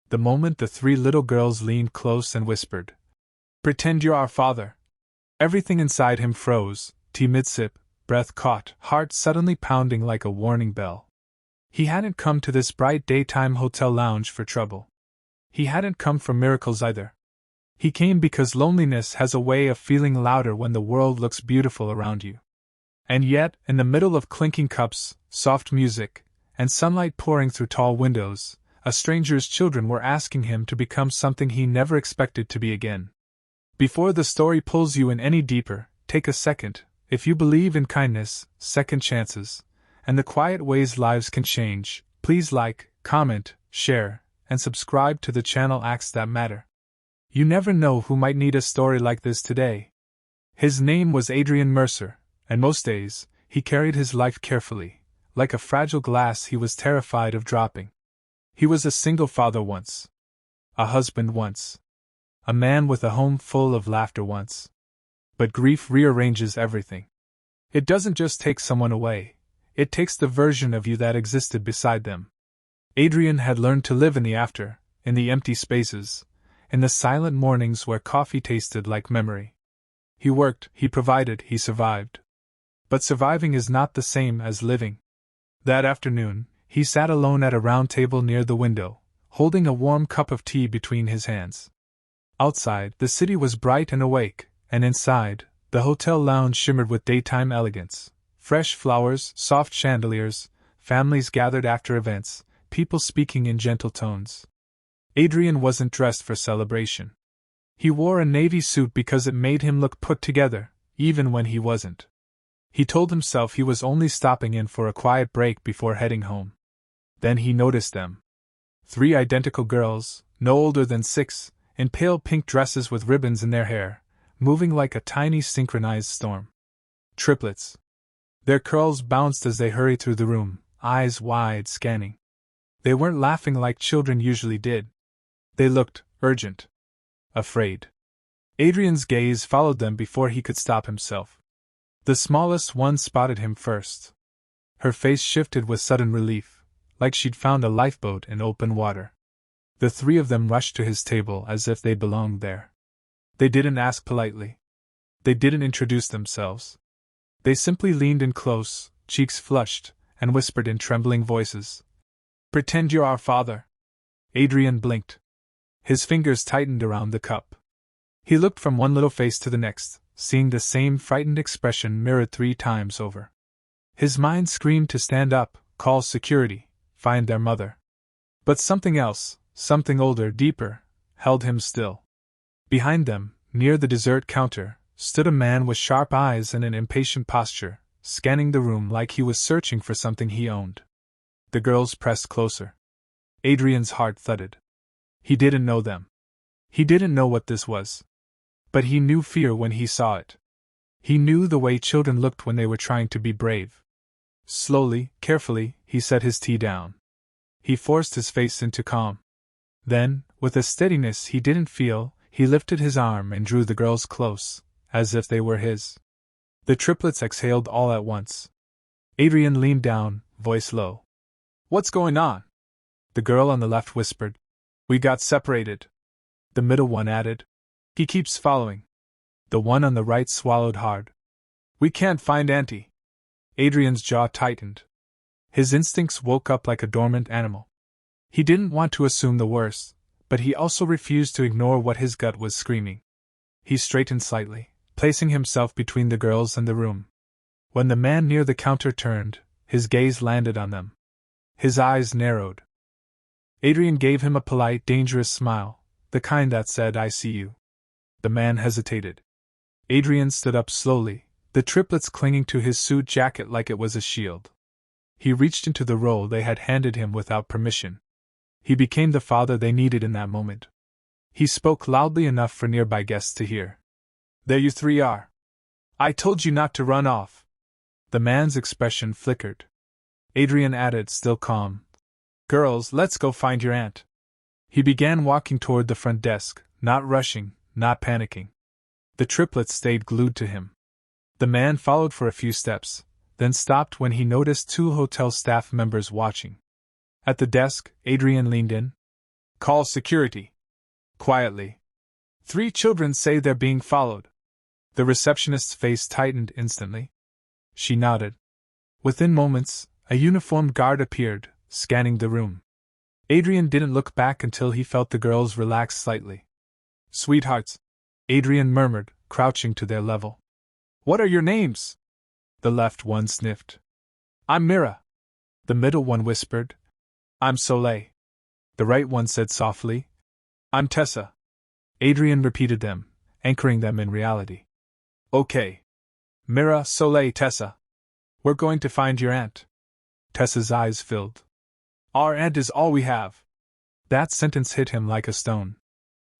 The moment the three little girls leaned close and whispered, "Pretend you're our father." Everything inside him froze, tea mid-sip, breath caught, heart suddenly pounding like a warning bell. He hadn't come to this bright daytime hotel lounge for trouble. He hadn't come for miracles either. He came because loneliness has a way of feeling louder when the world looks beautiful around you. And yet, in the middle of clinking cups, soft music, and sunlight pouring through tall windows, a stranger's children were asking him to become something he never expected to be again. Before the story pulls you in any deeper, take a second. If you believe in kindness, second chances, and the quiet ways lives can change, please like, comment, share, and subscribe to the channel Acts That Matter. You never know who might need a story like this today. His name was Adrian Mercer, and most days, he carried his life carefully. Like a fragile glass he was terrified of dropping. He was a single father once. A husband once. A man with a home full of laughter once. But grief rearranges everything. It doesn't just take someone away, it takes the version of you that existed beside them. Adrian had learned to live in the after, in the empty spaces, in the silent mornings where coffee tasted like memory. He worked, he provided, he survived. But surviving is not the same as living. That afternoon, he sat alone at a round table near the window, holding a warm cup of tea between his hands. Outside, the city was bright and awake, and inside, the hotel lounge shimmered with daytime elegance. Fresh flowers, soft chandeliers, families gathered after events, people speaking in gentle tones. Adrian wasn't dressed for celebration. He wore a navy suit because it made him look put together, even when he wasn't. He told himself he was only stopping in for a quiet break before heading home. Then he noticed them. 3 identical girls, no older than 6, in pale pink dresses with ribbons in their hair, moving like a tiny synchronized storm. Triplets. Their curls bounced as they hurried through the room, eyes wide, scanning. They weren't laughing like children usually did. They looked urgent. Afraid. Adrian's gaze followed them before he could stop himself. The smallest one spotted him first. Her face shifted with sudden relief, like she'd found a lifeboat in open water. The 3 of them rushed to his table as if they belonged there. They didn't ask politely. They didn't introduce themselves. They simply leaned in close, cheeks flushed, and whispered in trembling voices, "Pretend you're our father." Adrian blinked. His fingers tightened around the cup. He looked from one little face to the next, seeing the same frightened expression mirrored 3 times over. His mind screamed to stand up, call security, find their mother. But something else, something older, deeper, held him still. Behind them, near the dessert counter, stood a man with sharp eyes and an impatient posture, scanning the room like he was searching for something he owned. The girls pressed closer. Adrian's heart thudded. He didn't know them. He didn't know what this was. But he knew fear when he saw it. He knew the way children looked when they were trying to be brave. Slowly, carefully, he set his tea down. He forced his face into calm. Then, with a steadiness he didn't feel, he lifted his arm and drew the girls close, as if they were his. The triplets exhaled all at once. Adrian leaned down, voice low. "What's going on?" The girl on the left whispered. "We got separated." The middle one added. "He keeps following." The one on the right swallowed hard. "We can't find Auntie." Adrian's jaw tightened. His instincts woke up like a dormant animal. He didn't want to assume the worst, but he also refused to ignore what his gut was screaming. He straightened slightly, placing himself between the girls and the room. When the man near the counter turned, his gaze landed on them. His eyes narrowed. Adrian gave him a polite, dangerous smile, the kind that said, "I see you." The man hesitated. Adrian stood up slowly, the triplets clinging to his suit jacket like it was a shield. He reached into the roll they had handed him without permission. He became the father they needed in that moment. He spoke loudly enough for nearby guests to hear. "There you 3 are. I told you not to run off." The man's expression flickered. Adrian added, still calm, "Girls, let's go find your aunt." He began walking toward the front desk, not rushing, not panicking. The triplets stayed glued to him. The man followed for a few steps, then stopped when he noticed 2 hotel staff members watching. At the desk, Adrian leaned in. Call security. Quietly. 3 children say they're being followed. The receptionist's face tightened instantly. She nodded. Within moments, a uniformed guard appeared, scanning the room. Adrian didn't look back until he felt the girls relax slightly. Sweethearts, Adrian murmured, crouching to their level. What are your names? The left one sniffed. I'm Mira. The middle one whispered. I'm Soleil. The right one said softly. I'm Tessa. Adrian repeated them, anchoring them in reality. Okay. Mira, Soleil, Tessa. We're going to find your aunt. Tessa's eyes filled. Our aunt is all we have. That sentence hit him like a stone.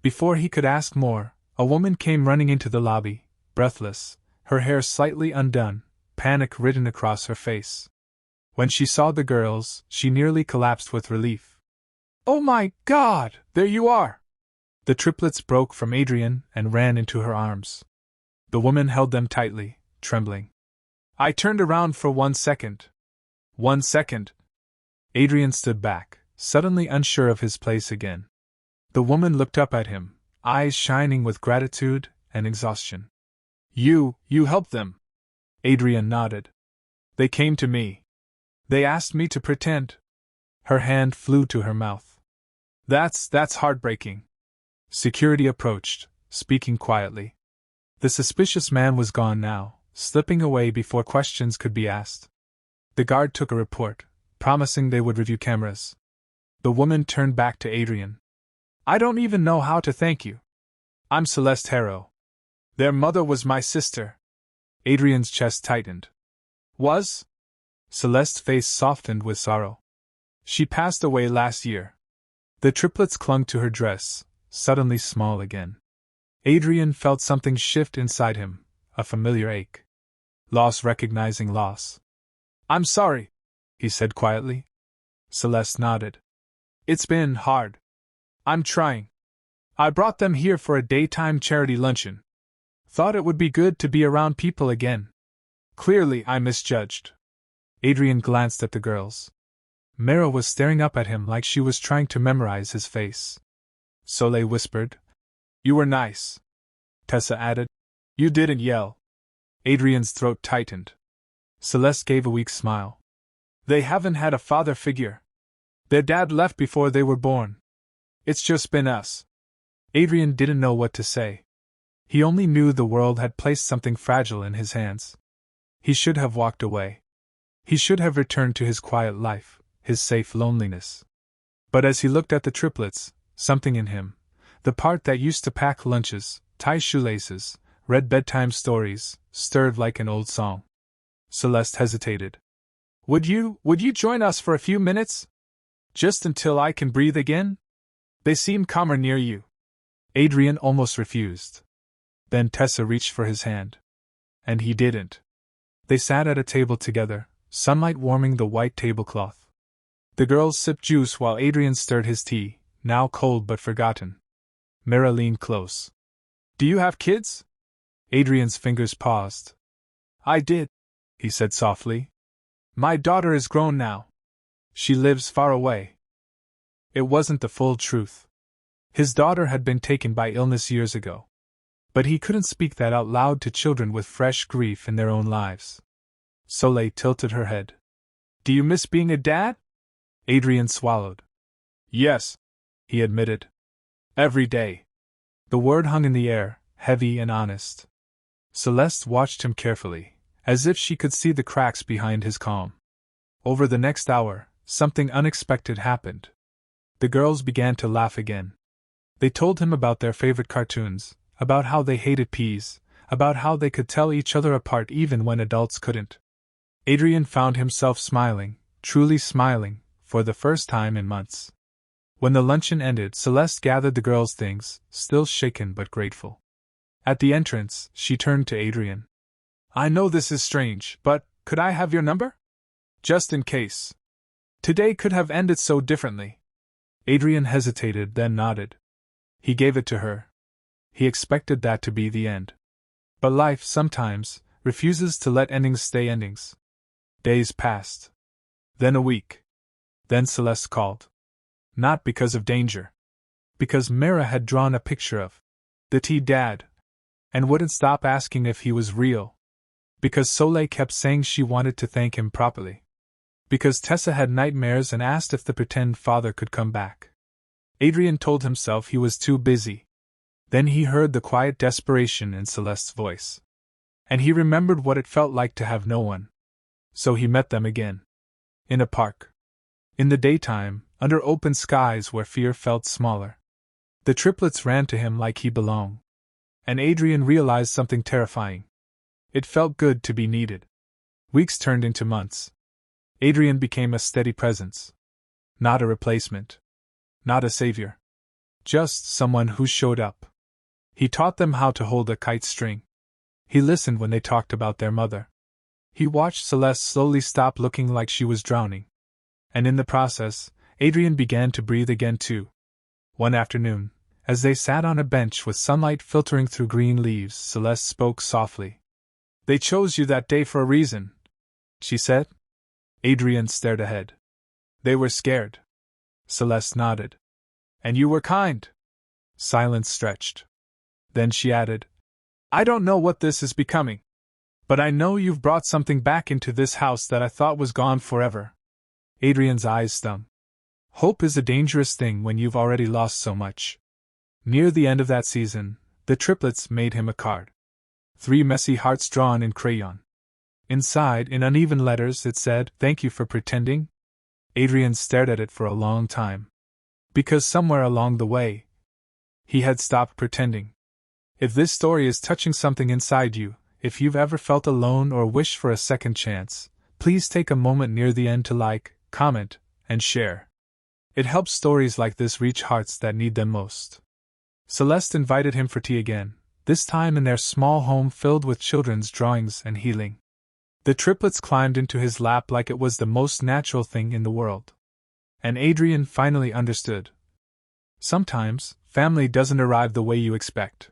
Before he could ask more, a woman came running into the lobby, breathless, her hair slightly undone, panic written across her face. When she saw the girls, she nearly collapsed with relief. Oh my God, there you are! The triplets broke from Adrian and ran into her arms. The woman held them tightly, trembling. I turned around for 1 second. 1 second. Adrian stood back, suddenly unsure of his place again. The woman looked up at him, eyes shining with gratitude and exhaustion. You helped them. Adrian nodded. They came to me. They asked me to pretend. Her hand flew to her mouth. That's heartbreaking. Security approached, speaking quietly. The suspicious man was gone now, slipping away before questions could be asked. The guard took a report, promising they would review cameras. The woman turned back to Adrian. I don't even know how to thank you. I'm Celeste Harrow. Their mother was my sister. Adrian's chest tightened. Was? Celeste's face softened with sorrow. She passed away last year. The triplets clung to her dress, suddenly small again. Adrian felt something shift inside him, a familiar ache. Loss recognizing loss. I'm sorry, he said quietly. Celeste nodded. It's been hard. I'm trying. I brought them here for a daytime charity luncheon. Thought it would be good to be around people again. Clearly I misjudged. Adrian glanced at the girls. Mira was staring up at him like she was trying to memorize his face. Soleil whispered. You were nice. Tessa added. You didn't yell. Adrian's throat tightened. Celeste gave a weak smile. They haven't had a father figure. Their dad left before they were born. It's just been us. Adrian didn't know what to say. He only knew the world had placed something fragile in his hands. He should have walked away. He should have returned to his quiet life, his safe loneliness. But as he looked at the triplets, something in him, the part that used to pack lunches, tie shoelaces, read bedtime stories, stirred like an old song. Celeste hesitated. Would you join us for a few minutes? Just until I can breathe again? They seem calmer near you. Adrian almost refused. Then Tessa reached for his hand. And he didn't. They sat at a table together, sunlight warming the white tablecloth. The girls sipped juice while Adrian stirred his tea, now cold but forgotten. Mira leaned close. Do you have kids? Adrian's fingers paused. I did, he said softly. My daughter is grown now. She lives far away. It wasn't the full truth. His daughter had been taken by illness years ago. But he couldn't speak that out loud to children with fresh grief in their own lives. Soleil tilted her head. Do you miss being a dad? Adrian swallowed. Yes, he admitted. Every day. The word hung in the air, heavy and honest. Celeste watched him carefully, as if she could see the cracks behind his calm. Over the next hour, something unexpected happened. The girls began to laugh again. They told him about their favorite cartoons, about how they hated peas, about how they could tell each other apart even when adults couldn't. Adrian found himself smiling, truly smiling, for the first time in months. When the luncheon ended, Celeste gathered the girls' things, still shaken but grateful. At the entrance, she turned to Adrian. I know this is strange, but could I have your number? Just in case. Today could have ended so differently. Adrian hesitated, then nodded. He gave it to her. He expected that to be the end. But life, sometimes, refuses to let endings stay endings. Days passed. Then a week. Then Celeste called. Not because of danger. Because Mira had drawn a picture of the T-Dad, and wouldn't stop asking if he was real. Because Soleil kept saying she wanted to thank him properly. Because Tessa had nightmares and asked if the pretend father could come back. Adrien told himself he was too busy. Then he heard the quiet desperation in Celeste's voice. And he remembered what it felt like to have no one. So he met them again. In a park. In the daytime, under open skies where fear felt smaller. The triplets ran to him like he belonged. And Adrien realized something terrifying. It felt good to be needed. Weeks turned into months. Adrien became a steady presence. Not a replacement. Not a savior. Just someone who showed up. He taught them how to hold a kite string. He listened when they talked about their mother. He watched Celeste slowly stop looking like she was drowning. And in the process, Adrien began to breathe again too. One afternoon, as they sat on a bench with sunlight filtering through green leaves, Celeste spoke softly. "They chose you that day for a reason," she said. Adrien stared ahead. "They were scared." Celeste nodded. "And you were kind." Silence stretched. Then she added, "I don't know what this is becoming. But I know you've brought something back into this house that I thought was gone forever." Adrien's eyes stung. Hope is a dangerous thing when you've already lost so much. Near the end of that season, the triplets made him a card. 3 messy hearts drawn in crayon. Inside, in uneven letters, it said, "Thank you for pretending." Adrien stared at it for a long time. Because somewhere along the way, he had stopped pretending. If this story is touching something inside you, if you've ever felt alone or wish for a second chance, please take a moment near the end to like, comment, and share. It helps stories like this reach hearts that need them most. Celeste invited him for tea again, this time in their small home filled with children's drawings and healing. The triplets climbed into his lap like it was the most natural thing in the world. And Adrien finally understood. Sometimes, family doesn't arrive the way you expect.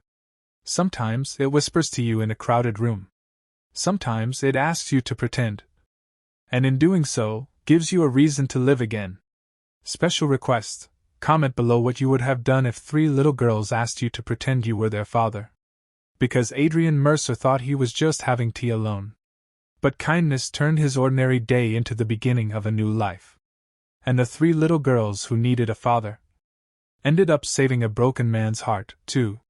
Sometimes it whispers to you in a crowded room. Sometimes it asks you to pretend. And in doing so, gives you a reason to live again. Special request: comment below what you would have done if 3 little girls asked you to pretend you were their father. Because Adrien Mercer thought he was just having tea alone. But kindness turned his ordinary day into the beginning of a new life. And the 3 little girls who needed a father ended up saving a broken man's heart, too.